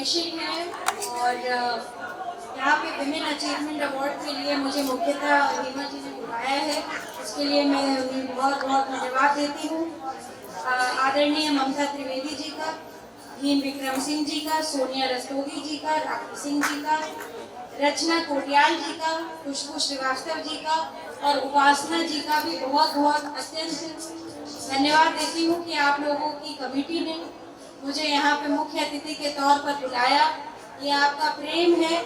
Refreshing है और यहाँ पे विमेन अचीवमेंट अवार्ड के लिए मुझे मुख्यतः हेमा जी ने बुलाया है, उसके लिए मैं उन्हें बहुत बहुत धन्यवाद देती हूँ। आदरणीय ममता त्रिवेदी जी का, भीम विक्रम सिंह जी का, सोनिया रस्तोगी जी का, राखी सिंह जी का, रचना कोटियाल जी का, खुशबू श्रीवास्तव जी का और उपासना जी का भी बहुत बहुत अत्यंत धन्यवाद देती हूँ कि आप लोगों की कमेटी ने मुझे यहाँ पे मुख्य अतिथि के तौर पर बुलाया। ये आपका प्रेम है,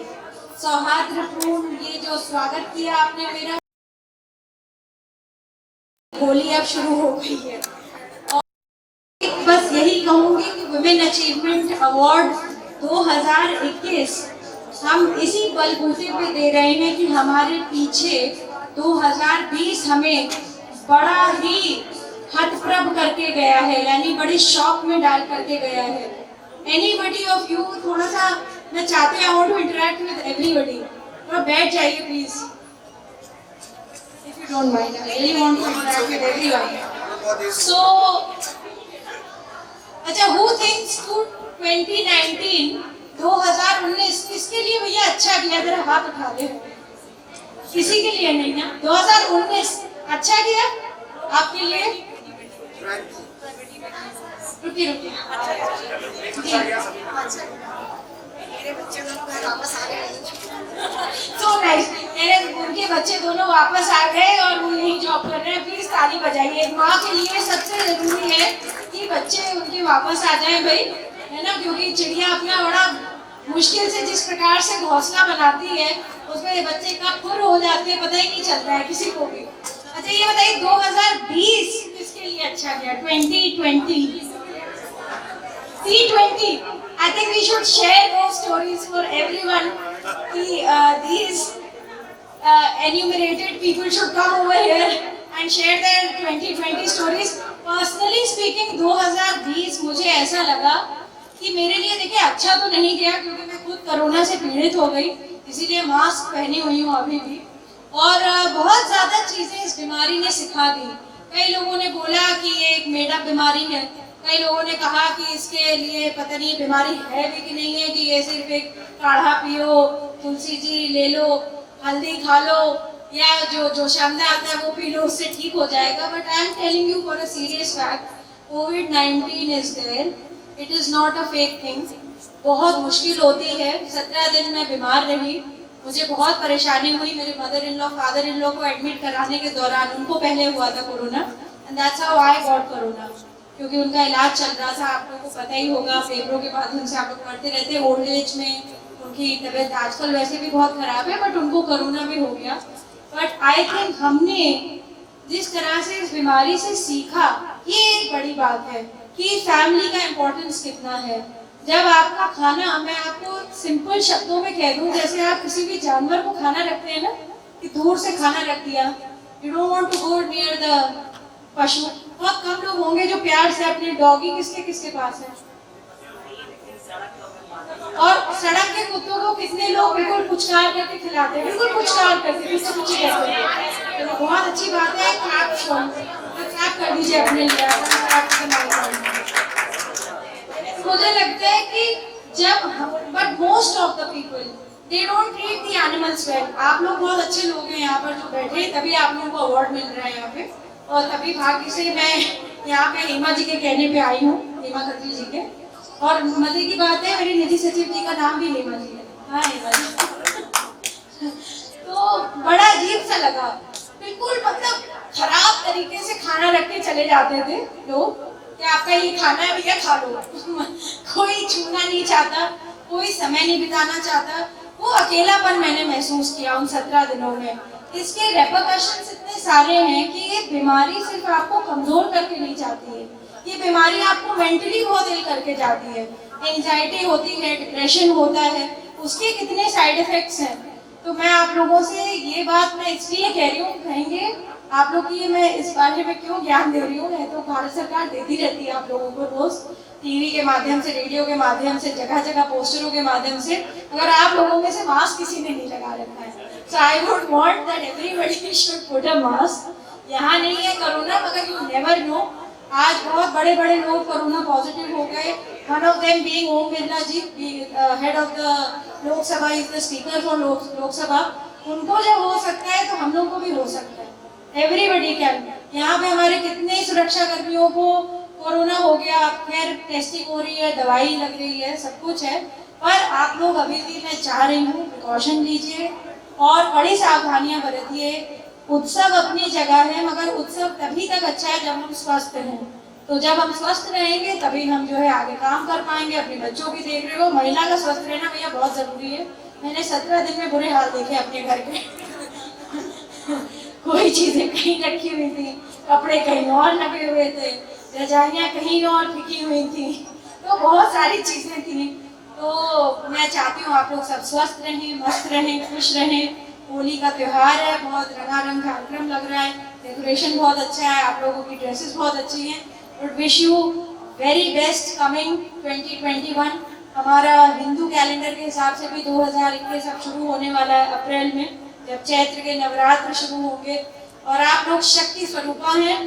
सौहार्दपूर्ण ये जो स्वागत किया आपने मेरा। होली अब शुरू हो गई है और बस यही कहूँगी कि वुमेन अचीवमेंट अवार्ड 2021 हम इसी बलबूते पे दे रहे हैं कि हमारे पीछे 2020 हमें बड़ा ही हतप्रभ करके गया है, यानी बड़े शॉक में डाल करके गया है। एनीबडी ऑफ यू, थोड़ा सा मैं चाहते हैं I want to interact with everybody, थोड़ा बैठ जाइए please, if you don't mind. I really want to interact with everyone. So अच्छा, हु थिंक्स टू 2019 किसके लिए भैया अच्छा किया? जरा हाथ उठा दे। किसी के लिए नहीं ना? 2019 अच्छा किया आपके लिए? रुकिए मेरे बच्चे दोनों घर वापस आ गए। So nice, उनके बच्चे दोनों वापस आ गए और वो यही जॉब कर रहे हैं। प्लीज ताली बजाइए। एक माँ के लिए सबसे जरूरी है कि बच्चे उनके वापस आ जाएं भाई, है ना, क्योंकि चिड़िया अपना बड़ा मुश्किल से जिस प्रकार से घोंसला बनाती है उसमें बच्चे कब खुर हो जाते हैं पता ही नहीं चलता है किसी को भी। अच्छा ये बताइए 2020 किसके लिए अच्छा गया? 2020 T20, I think we should share those stories for everyone. These enumerated people should come over here and share their 2020 stories. Personally speaking, 2020 मुझे ऐसा लगा कि मेरे लिए देखिए अच्छा तो नहीं गया क्योंकि मैं खुद कोरोना से पीड़ित हो गई, इसीलिए मास्क पहनी हुई हूँ अभी भी, और बहुत ज़्यादा चीज़ें इस बीमारी ने सिखा दी। कई लोगों ने बोला कि ये एक मेड अप बीमारी है, कई लोगों ने कहा कि इसके लिए पता नहीं बीमारी है भी कि नहीं है, कि ये सिर्फ एक काढ़ा पियो, तुलसी जी ले लो, हल्दी खा लो या जो शानदार आता है वो पी लो, उससे ठीक हो जाएगा। But I am telling you for a serious fact, कोविड-19 is there, it is not a fake thing. बहुत मुश्किल होती है। 17 दिन मैं बीमार रही, मुझे बहुत परेशानी हुई। मेरे mother in law father in law को एडमिट कराने के दौरान उनको पहले हुआ था corona, and that's how I got corona, क्योंकि उनका इलाज चल रहा था। आप लोगों को पता ही होगा, पेपरों के माध्यम से आप लोग पढ़ते रहते हैं। ओल्ड एज में उनकी तबीयत आजकल वैसे भी बहुत खराब है, बट उनको कोरोना भी हो गया। बट आई थिंक हमने जिस तरह से इस बीमारी से सीखा, ये एक बड़ी बात है कि फैमिली का इम्पोर्टेंस कितना है। जब आपका खाना, मैं आपको सिंपल शब्दों में कह दूं, जैसे आप किसी भी जानवर को खाना रखते हैं ना, कि दूर से खाना रख दिया, you don't want to go near the पशु। बहुत कम लोग होंगे जो प्यार से अपने डॉगी किसके पास है, और सड़क के कुत्तों को कितने लोग बिल्कुल पुचकार करके खिलाते हैं, बिल्कुल पुचकार करके, कुछ कहते हैं। तो बहुत अच्छी बात है। क्लैप कर दीजिए अपने लिए। मुझे लगता है कि जब but most of the people they don't treat the animals well. आप लोग बहुत अच्छे लोग हैं यहाँ पर जो बैठे, तभी आप लोगों को अवार्ड मिल रहा है यहाँ पे, और तभी भाग्य से मैं यहाँ पे हेमा जी के कहने पे आई हूँ, हेमा खत्री जी के। और मजे की बात है, मेरे निधि सचिव जी का नाम भी हेमा जी है। हाँ हेमा जी। तो बड़ा अजीब सा लगा, बिल्कुल मतलब खराब तरीके से खाना रख के चले जाते थे लोग कि आपका ये खाना है भैया खा लो। कोई छूना नहीं चाहता, कोई समय नहीं बिताना चाहता। वो अकेलापन मैंने महसूस किया उन 17 दिनों में। इसके रेपरकशंस इतने सारे हैं कि ये बीमारी सिर्फ आपको कमजोर करके नहीं जाती है, ये बीमारी आपको मेंटली बहुत इल करके जाती है। एंजाइटी होती है, डिप्रेशन होता है, उसके कितने साइड इफेक्ट्स हैं। तो मैं आप लोगों से ये बात मैं इसलिए कह रही हूँ, कहेंगे आप लोग की मैं इस बारे में क्यों ज्ञान दे रही हूँ, है तो भारत सरकार देती रहती है आप लोगों को रोज, टीवी के माध्यम से, रेडियो के माध्यम से, जगह जगह पोस्टरों के माध्यम से। अगर आप लोगों में से मास्क किसी ने नहीं लगा रखा है, so I would want that everybody should put a mask. यहाँ नहीं है कोरोना, मगर you never know। आज बहुत बड़े बड़े लोग कोरोना पॉजिटिव हो गए, one of them being Om Birla ji, head of the Lok Sabha, is the speaker for Lok Sabha, उनको जब हो सकता है तो हम लोग को भी हो सकता है। Everybody can. यहाँ पे हमारे कितने सुरक्षा कर्मियों को कोरोना हो गया, खैर टेस्टिंग हो रही है, दवाई लग रही है, सब कुछ है, पर आप लोग अभी भी, मैं चाह रही हूँ, प्रिकॉशन लीजिए और बड़ी सावधानियां बरतिए। उत्सव अपनी जगह है, मगर उत्सव तभी तक अच्छा है जब हम स्वस्थ हैं। तो जब हम स्वस्थ रहेंगे तभी हम जो है आगे काम कर पाएंगे। अपने बच्चों की देख रहे हो, महिला का स्वस्थ रहना भैया बहुत जरूरी है। मैंने 17 दिन में बुरे हाल देखे अपने घर के कोई चीजें कहीं रखी हुई थी, कपड़े कहीं और लगे हुए थे, रजाइयाँ कहीं और फेंकी हुई थी, तो बहुत सारी चीजें थी। तो मैं चाहती हूँ आप लोग सब स्वस्थ रहें, मस्त रहें, खुश रहें। होली का त्योहार है, बहुत रंगारंग कार्यक्रम लग रहा है, डेकोरेशन बहुत अच्छा है, आप लोगों की ड्रेसेस बहुत अच्छी हैं। But wish you very best coming 2021। हमारा हिंदू कैलेंडर के हिसाब से भी 2021 अब शुरू होने वाला है अप्रैल में, जब चैत्र के नवरात्र शुरू होंगे। और आप लोग शक्ति स्वरूपा हैं,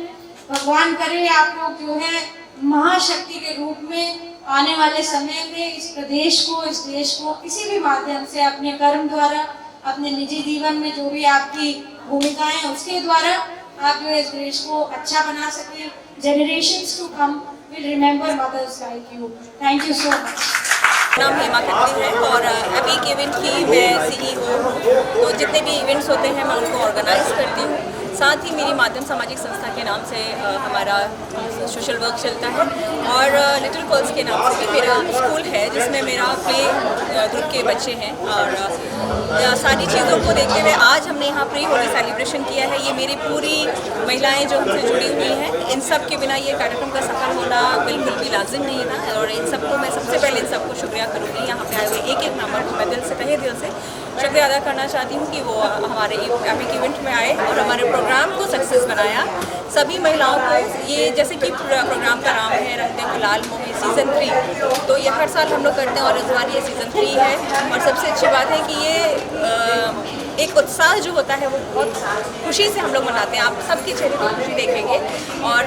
भगवान करे आप लोग जो है महाशक्ति के रूप में आने वाले समय में इस प्रदेश को, इस देश को किसी भी माध्यम से अपने कर्म द्वारा, अपने निजी जीवन में जो भी आपकी भूमिकाएं उसके द्वारा आप जो इस देश को अच्छा बना सकें। Generations to come will remember mothers like you. Thank you so much. नाम हेमा खत्री है और एपिक इवेंट की मैं CEO हूँ। तो जितने भी इवेंट्स होते हैं मैं उनको ऑर्गेनाइज करती हूँ। साथ ही मेरी माध्यम सामाजिक संस्था के नाम से हमारा सोशल वर्क चलता है और लिटिल पर्ल्स के नाम से भी मेरा स्कूल है जिसमें मेरा प्ले ग्रुप के बच्चे हैं। और सारी चीज़ों को देखते हुए आज हमने यहाँ प्री होली सेलिब्रेशन किया है। ये मेरी पूरी महिलाएं जो हमसे जुड़ी हुई हैं, इन सब के बिना ये कार्यक्रम का सफल होना बिल्कुल भी लाजिम नहीं था। और इन सबको मैं सबसे पहले इन सबको शुक्रिया करूँगी। यहाँ पे आए हुए एक एक मेंबर को मैं दिल से, तहे दिल से शुक्रिया अदा करना चाहती हूँ कि वो हमारे एपिक इवेंट में आए और हमारे प्रोग्राम को सक्सेस बनाया। सभी महिलाओं को ये, जैसे कि प्रोग्राम का नाम है रंग दे गुलाल मोहे सीज़न 3, तो ये हर साल हम लोग करते हैं और इस बार ये सीज़न 3 है। और सबसे अच्छी बात है कि ये एक उत्साह जो होता है वो बहुत खुशी से हम लोग मनाते हैं। आप सबके चेहरे पर खुशी देखेंगे। और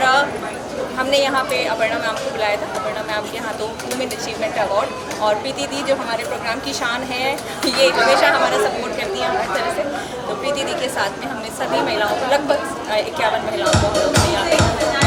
हमने यहाँ पे अपर्णा मैम को बुलाया था। अपर्णा मैम के यहाँ तो वुमेन अचीवमेंट अवार्ड और प्रीति दी जो हमारे प्रोग्राम की शान है, ये हमेशा हमारा सपोर्ट करती हैं हर तरह से। तो प्रीति दी के साथ में हमने सभी महिलाओं को, लगभग 51 महिलाओं को हमने यहाँ पे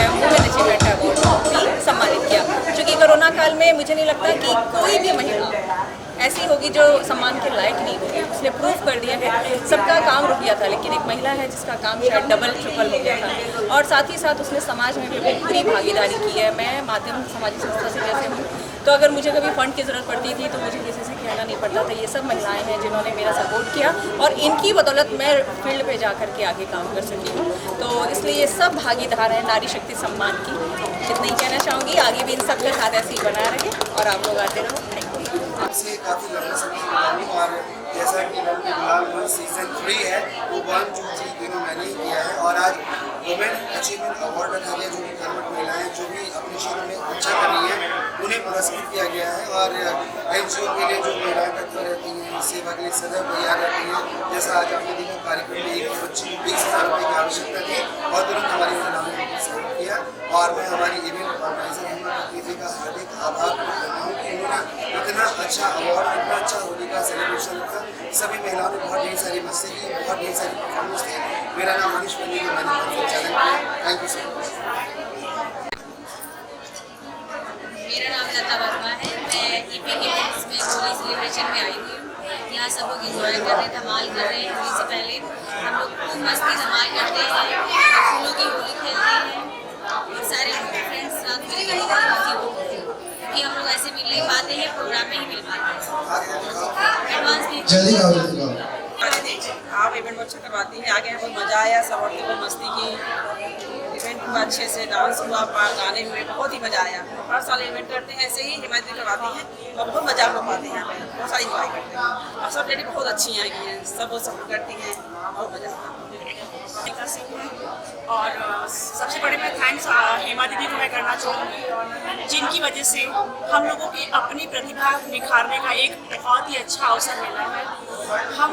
वुमेन अचीवमेंट अवार्ड भी सम्मानित किया। क्योंकि कोरोना काल में मुझे नहीं लगता कि कोई भी महिला ऐसी होगी जो सम्मान के लायक नहीं होगी। उसने प्रूफ कर दिया है। सबका काम रुक गया था, लेकिन एक महिला है जिसका काम शायद डबल ट्रिपल हो गया था। और साथ ही साथ उसने समाज में भी अपनी पूरी भागीदारी की है। मैं माध्यम सामाजिक संस्था से जैसे हूँ, तो अगर मुझे कभी फंड की ज़रूरत पड़ती थी तो मुझे किसी से कहना नहीं पड़ता था। ये सब महिलाएं हैं जिन्होंने मेरा सपोर्ट किया और इनकी बदौलत मैं फील्ड पे जा कर के आगे काम कर सकी हूँ। तो इसलिए ये सब भागीदार हैं नारी शक्ति सम्मान की। इतना ही कहना चाहूँगी, आगे भी इन सब के साथ ऐसे ही बना रहे और आप लोग आते रहो। Thank you. से काफ़ी लंबा समय और जैसा कि रंग दे गुलाल मोहे सीज़न 3 है, वो 1, 2, 3 तीनों मैंने ही किया है। और आज वुमेन अचीवमेंट अवार्ड रखा गया, जो कि कर्मठ महिलाएं जो भी अपने क्षेत्र में अच्छा कर रही हैं उन्हें पुरस्कृत किया गया है। और NGO के लिए जो महिलाएं तत्पर रहती हैं, सेवा के लिए सदैव तैयार रहती हैं। जैसा आज आपने देखा कार्यक्रम में एक बच्ची को 20,000 रुपये की आवश्यकता थी और तुरंत हमारी महिलाओं ने पुरस्कृत किया। और मैं हमारी इवेंट ऑर्गेनाइजर हेमा खत्री का हार्दिक आभार करता हूँ कि उन्होंने इतना अच्छा अवार्ड, इतना अच्छा होली का सेलिब्रेशन रखा। सभी महिलाओं ने बहुत ढेर सारी मस्ती की, बहुत ढेर सारी परफॉर्मेंस थी। मेरा नाम मनीष पंडित है, मैंने चैनल किया। Thank you so much. मेरा नाम लता वर्मा है। मैं एपिक इवेंट्स में होली सेलिब्रेशन में आई हुई हूँ। यहाँ सब लोग इंजॉय कर रहे हैं, धमाल कर रहे हैं। होली से पहले हम लोग खूब मस्ती धमाल करते हैं, फूलों की होली खेलते हैं और सारे फ्रेंड्स साथ मिल करते हैं। कि हम लोग ऐसे मिल नहीं पाते हैं, प्रोग्राम में ही मिल पाते हैं। एडवांस में आप इवेंट अच्छा करवाती हैं। आगे बहुत मज़ा आया, सब औरतें बहुत मस्ती की। इवेंट हुआ अच्छे से, डांस हुआ, गाने हुए, बहुत ही मज़ा आया। हर साल इवेंट करते हैं, ऐसे ही हिमायत करवाती हैं और बहुत मज़ा को पाते हैं। बहुत सारी इंजॉय करते हैं और सब लेडी बहुत अच्छी हैं, सब वो सपोर्ट करती हैं, बहुत मज़ा आता है। टीका सिंह है और सबसे बड़े मैं थैंक्स हेमा दीदी को मैं करना चाहूँगी जिनकी वजह से हम लोगों की अपनी प्रतिभा निखारने का एक बहुत ही अच्छा अवसर मिला है। हम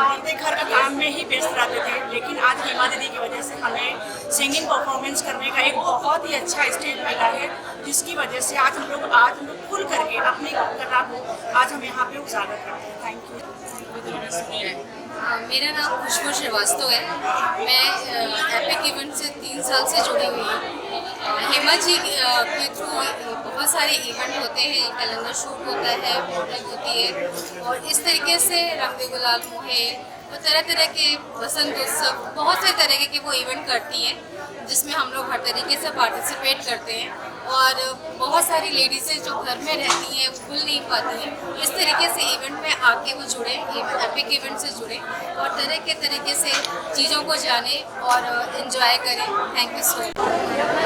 औरतें घर का काम में ही व्यस्त रहते थे, लेकिन आज हेमा दीदी की वजह से हमें सिंगिंग परफॉर्मेंस करने का एक बहुत ही अच्छा स्टेज मिला है, जिसकी वजह से आज हम लोग खुल करके अपनी कला को आज हम यहाँ पे उजागर करते हैं। Thank you. मेरा नाम खुशबू श्रीवास्तव है। मैं एपिक इवेंट से 3 साल से जुड़ी हुई हूँ। हेमा जी के थ्रू बहुत सारे इवेंट होते हैं, कैलेंडर शूट होता है, मॉडलिंग होती है और इस तरीके से रंग दे गुलाल मोहे और तरह तरह के बसंत उत्सव, बहुत से तरीके के वो इवेंट करती हैं जिसमें हम लोग हर तरीके से पार्टिसिपेट करते हैं। और बहुत सारी लेडीज़ें जो घर में रहती हैं खुल नहीं पाती हैं, इस तरीके से इवेंट में आके वो जुड़े, एपिक इवेंट से जुड़े और तरह के तरीके से चीज़ों को जाने और एंजॉय करें। Thank you so much.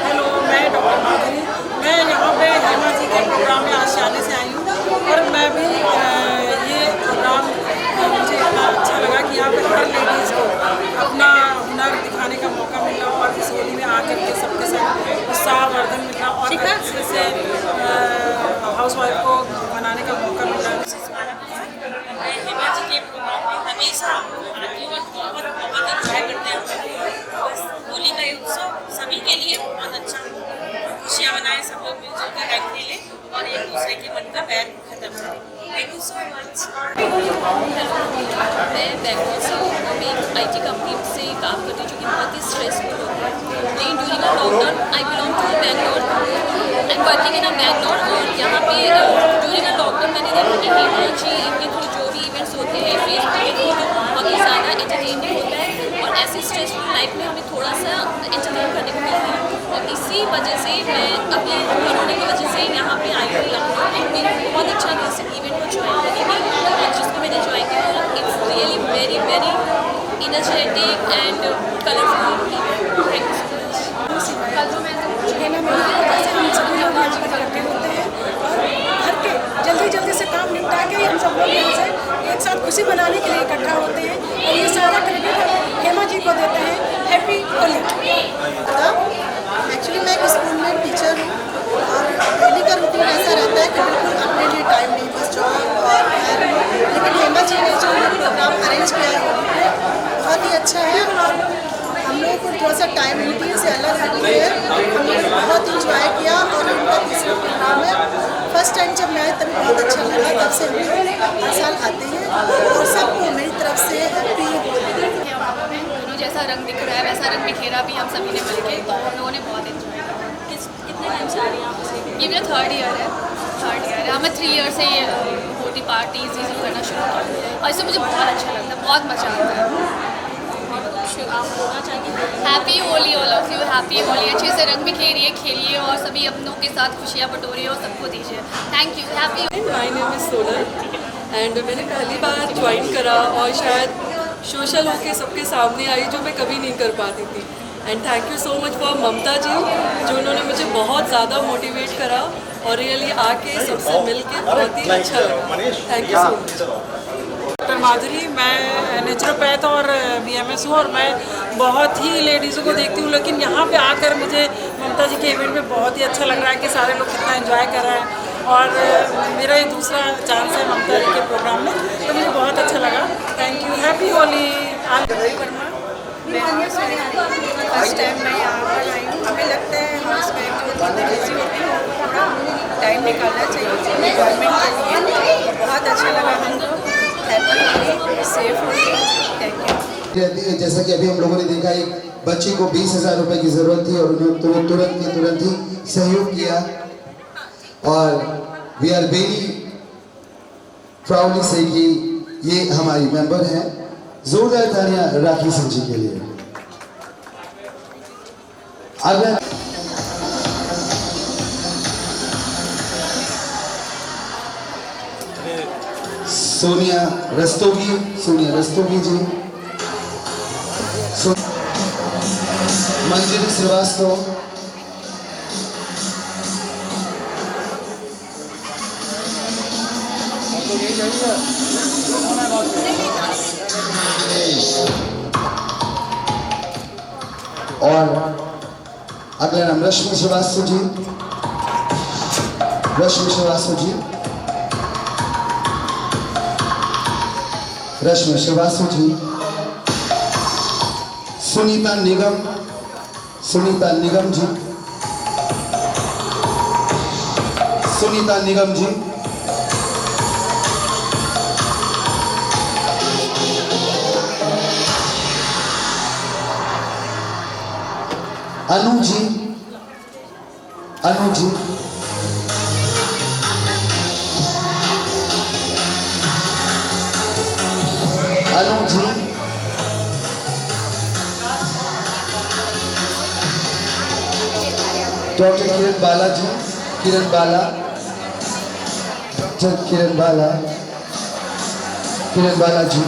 Hello, मैं डॉक्टर माधुरी। मैं यहाँ पे हेमा जी के प्रोग्राम में आज आने से आई हूँ और मैं भी ये प्रोग्राम मुझे इतना अच्छा लगा कि यहाँ पे हर लेडीज़ को अपना हुनर दिखाने का मौका मिला और इस होली में आकर के सबके साथ उत्साहवर्धन मिला और अच्छे से हाउस वाइफ को मनाने का मौका मिला। मैं हेमा जी के प्रोग्राम में हमेशा आती हूँ, बहुत एंजॉय करते हैं। बस होली का उत्सव सभी के लिए बहुत अच्छा, खुशियाँ मनाएं, सब लोग मिलजुल कर रंग खेले और एक दूसरे के मन का बैर खत्म करें। Thank you so much. मैं बेंगलोर से हूँ, मैं एक IT कंपनी से काम करती हूँ जो कि बहुत ही स्ट्रेसफुल होता है। लेकिन during a lockdown I belong to Bangalore, I am working in a Bangalore और यहाँ पे ड्यूरिंग अ लॉकडाउन मैंने देखा कि हेमा जी के थ्रू जो भी इवेंट्स होते हैं फेसबुक के थ्रू बहुत ही ज़्यादा एंटरटेनमेंट होता है और ऐसी स्ट्रेसफुल लाइफ में हमें थोड़ा सा एंटरटेन करने को मिलता है। और इसी वजह से मैं अभी कोरोना की वजह से यहाँ पे आई हूँ लखनऊ और मेरा बहुत अच्छा है इस इवेंट को ज्वाइन करने की और जिसको मैंने ज्वाइन किया it's really very very energetic and colourful event. Thank you so much. कल जो मैं हेमा में जैसे हम सभी लोग यहाँ पर इकट्ठे होते हैं और घर के जल्दी से काम निपटा के हम सब लोग यहाँ से एक साथ खुशी मनाने के लिए इकट्ठा होते हैं और ये सारा क्रेडिट हम हेमा जी को देते हैं। हैप्पी होली। एक्चुअली मैं एक स्कूल में टीचर हूँ और डेली का रूटीन ऐसा रहता है कि बिल्कुल अपने लिए टाइम नहीं, बस जॉब और घर। लेकिन हेमा जी ने जो प्रोग्राम अरेंज किया है बहुत ही अच्छा है और हम लोगों को थोड़ा सा टाइम रूटीन से अलग रखी है। हम लोगों ने बहुत इंजॉय किया और उनका तीसरा प्रोग्राम है। फर्स्ट टाइम जब मैं आए तभी बहुत अच्छा लगा, तब से हम हर साल आते हैं और सबको मेरी तरफ से हैप्पी होली। दोनों जैसा रंग दिख रहा है वैसा रंग बिखेरा भी हम सभी ने मिलके, तो हम लोगों ने बहुत एंजॉय किया। कितने टाइम से आ रही हैं आप उसके? ये मेरा थर्ड ईयर है। हमें 3 ईयर से ये होली पार्टीज ये सब करना शुरू किया और इससे मुझे बहुत अच्छा लगता है, बहुत मजा आता है। आप बोलना चाहेंगे? Happy Holi all of you, happy Holi. अच्छे से रंग बिखेरिए, खेलिए और सभी अपनों के साथ खुशियाँ बटोरिए और सबको दीजिए। Thank you. Happy. My name is Sonal and मैंने पहली बार ज्वाइन करा और शायद सोशल होके सबके सामने आई जो मैं कभी नहीं कर पाती थी। And thank you so much for Mamta ji जो उन्होंने मुझे बहुत ज़्यादा मोटिवेट करा और रियली आके सबसे मिल के बहुत ही अच्छा लगा। Thank you so much. Doctor Madhuri, मैं नेचुरोपैथ और BMS हूँ और मैं बहुत ही लेडीज़ों को देखती हूँ, लेकिन यहाँ पे आकर मुझे ममता जी के इवेंट में बहुत ही अच्छा लग रहा है कि सारे लोग कितना एंजॉय कर रहे हैं और मेरा ये दूसरा चांस है ममता जी के प्रोग्राम में, तो मुझे बहुत अच्छा लगा। Thank you. Happy Holi. First time मैं यहाँ पर आई हूँ। हमें लगता है हाउस वाइफ जो होती है बिजी होती है थोड़ा टाइम निकालना चाहिए गवर्नमेंट के लिए। बहुत अच्छा लगा हमको। Happy Holi, safe Holi. Thank you. जैसा कि अभी हम लोगों ने देखा एक बच्ची को 20,000 रुपए की जरूरत थी और उन्होंने तो तुरंत ही सहयोग किया और वी आर वेरी प्राउडली से कि ये हमारी मेंबर हैं। जोरदार तालियां राखी सिंह जी के लिए। अगर सोनिया रस्तोगी जी, मंजरी श्रीवास्तव, और अगला नाम Rashmi Srivastava ji, Rashmi Srivastava ji, Rashmi Srivastava ji, Sunita Nigam, Sunita Nigam ji, Sunita Nigam ji, Anu ji, Anu ji, Anu ji, doctor Kiran Bala ji, Kiran Bala, doctor Kiran Bala, Kiran Bala ji,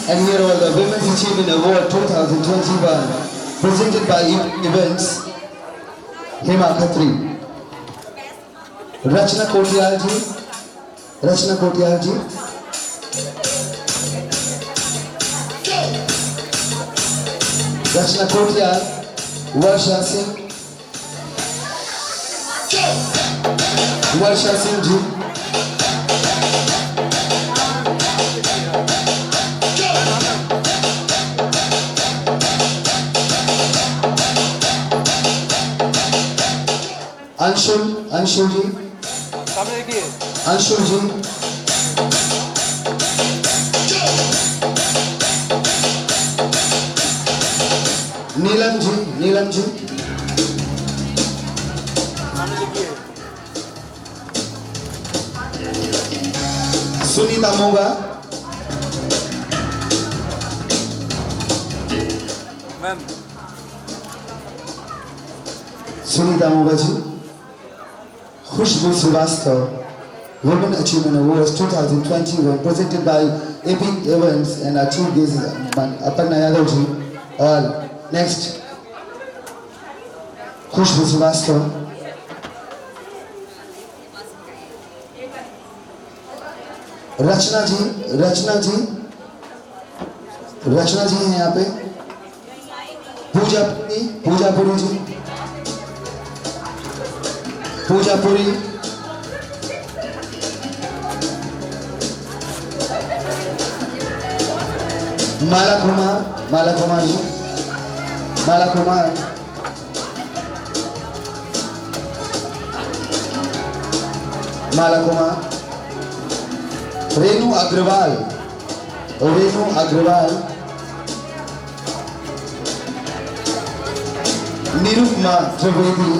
and here are the Women's Achievement Award 2021 presented by Events Hema Khatri, Rachna Kotiyal ji, Rachna Kotiyal ji, Rachna Kotiyal, Varsha Singh, Varsha Singh ji, Anshul, Anshul ji, Anshul ji, Neelam ji, Neelam ji, Sunita Moga, Sunita Moga ji, Khushboo Srivastava, Women Achievement Awards 2021 presented by Epic Events and our chief guest Aparna Yadav ji. All next, खुशबू श्रीवास्तव, रचना जी, रचना जी, रचना जी हैं यहाँ पे, पूजा पुरी, पूजा पुरी जी, पूजा पुरी, माला कुमार, माला कुमार जी, माला कुमार, माला कुमार, रेणु अग्रवाल, रेणु अग्रवाल, निरुपमा त्रिवेदी,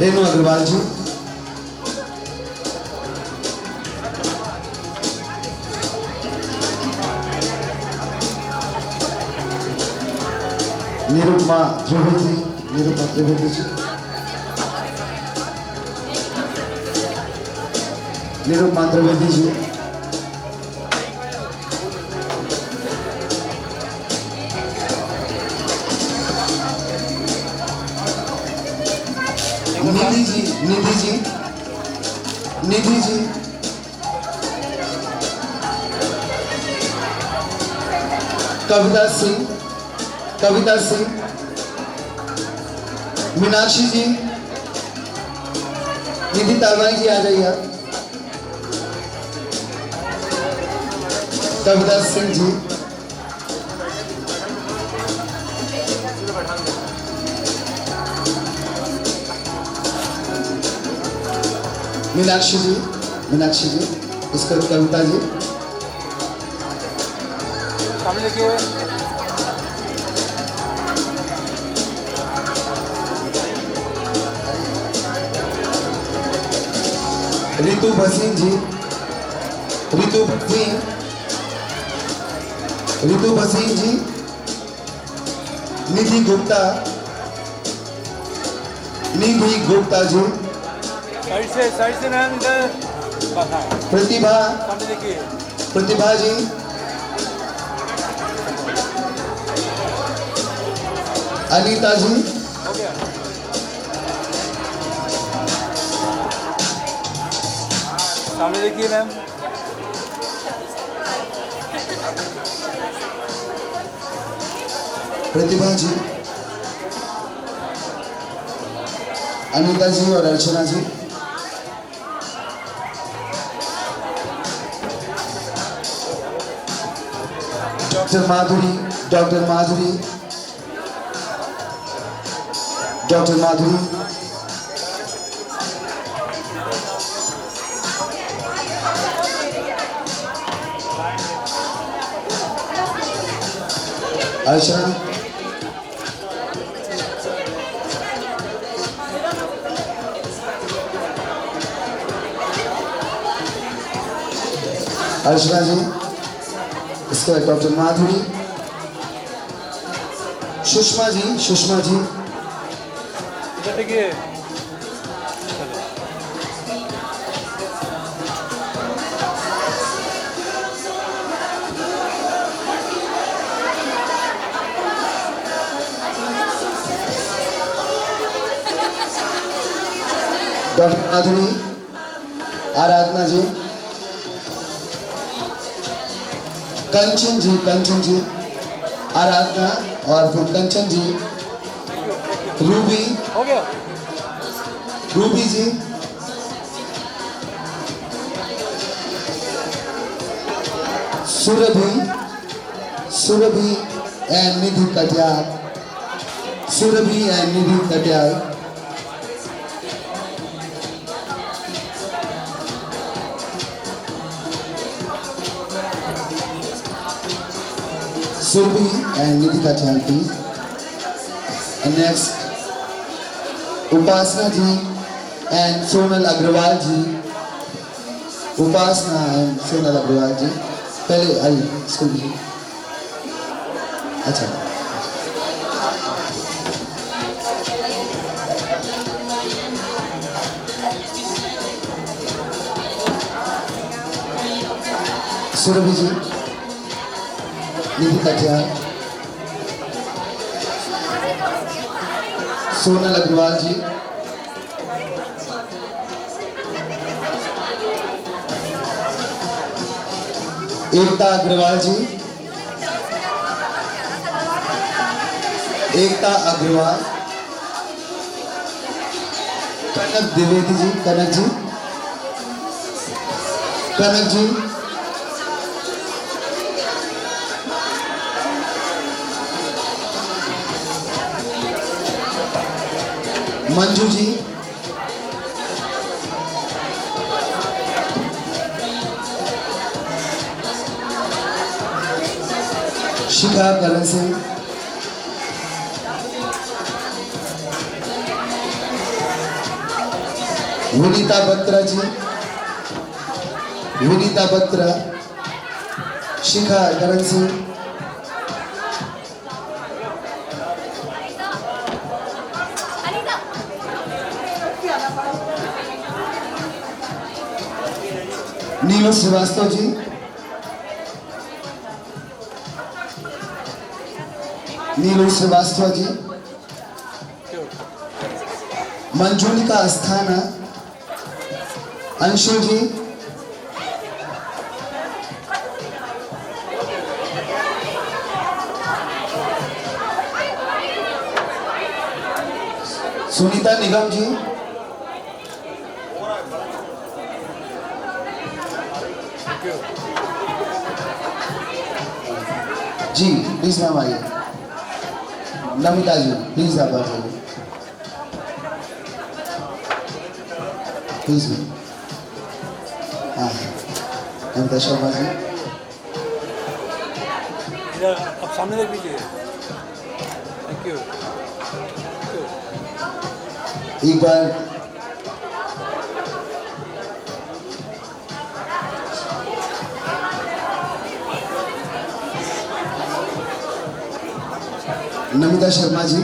रेणु अग्रवाल जी, निरुपमा त्रिवेदी, निरुपमा त्रिवेदी जी, निरुपमा त्रिवेदी जी, निधि जी, निधि जी, निधि जी, कविता सिंह, कविता सिंह, मीनाक्षी जी, निधि तारवानी जी आ जाइए आप, कविता सिंह जी, मीनाक्षी जी, मीनाक्षी जी, इसका कविता जी, रितु भसीन जी, रितु भसीन, रितु भसीन जी, निधि गुप्ता, निधि गुप्ता जी, प्रतिभा, प्रतिभा जी, अनीता जी, सामने देखिए मैम, प्रतिभा जी, अनीता जी और Archana ji. Doctor Madhuri, doctor Madhuri, doctor Madhuri, Archana, Archana ji, इसके बाद डॉक्टर माधुरी, सुषमा जी, सुषमा जी, डॉक्टर माधुरी, आराधना जी, कंचन जी, कंचन जी, आराधना और फिर कंचन जी, रूबी, हो गया, Ruby ji, Surbhi, Surbhi and Nidhi Katiyar, Surbhi and Nidhi Katiyar, Surbi and Nitika Chanti. And next, Upasana ji and Sonal Agrawal ji. Upasana and Sonal Agrawal ji. पहले आइए स्कूल जी। अच्छा, सुरभि जी, निधि कटियार, सोनल अग्रवाल जी, एकता अग्रवाल जी, एकता अग्रवाल, कनक द्विवेदी जी, कनक जी, कनक जी, मंजू जी, शिखा करण सिंह, विनीता बत्रा जी, विनीता बत्रा, शिखा करण सिंह, नीलू श्रीवास्तव जी, नीलू श्रीवास्तव जी, मंजुलिका अस्थाना, अंशु जी, सुनीता निगम जी, जी प्लीज मैम आइए, नमिता जी प्लीज आप आ जाइए प्लीज। हाँ, नमिता शर्मा जी, अब सामने देख लीजिए। Thank you. एक बार नमिता शर्मा जी,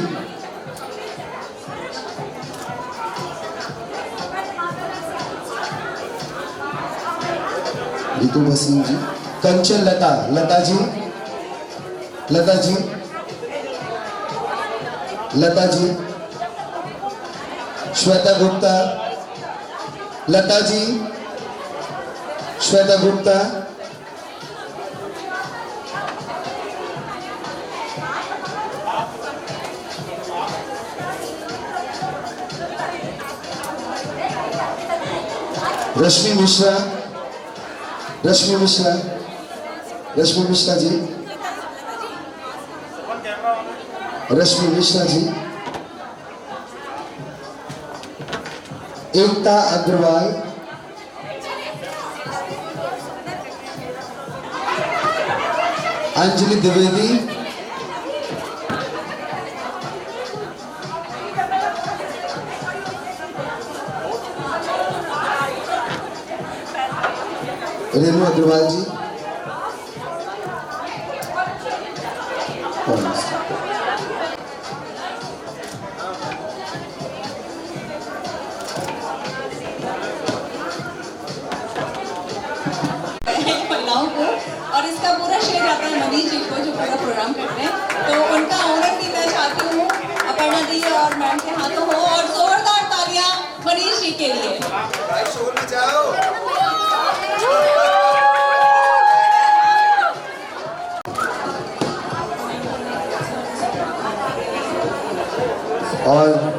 रितु वसीम जी, कंचन लता, लता जी, लता जी, लता जी, श्वेता गुप्ता, लता जी, श्वेता गुप्ता, रश्मि मिश्रा, रश्मि मिश्रा, रश्मि मिश्रा जी, रश्मि मिश्रा जी, एकता अग्रवाल, अंजलि द्विवेदी, रेणु अग्रवाल जी, महिलाओं को, और इसका पूरा श्रेय जाता है मनीष जी को जो पूरा प्रोग्राम करते हैं। तो उनका ऑनर भी मैं चाहती हूँ अपर्णा जी और मैम के हाथों हो, और जोरदार तालियां मनीष जी के लिए। भाई शोर में जाओ। और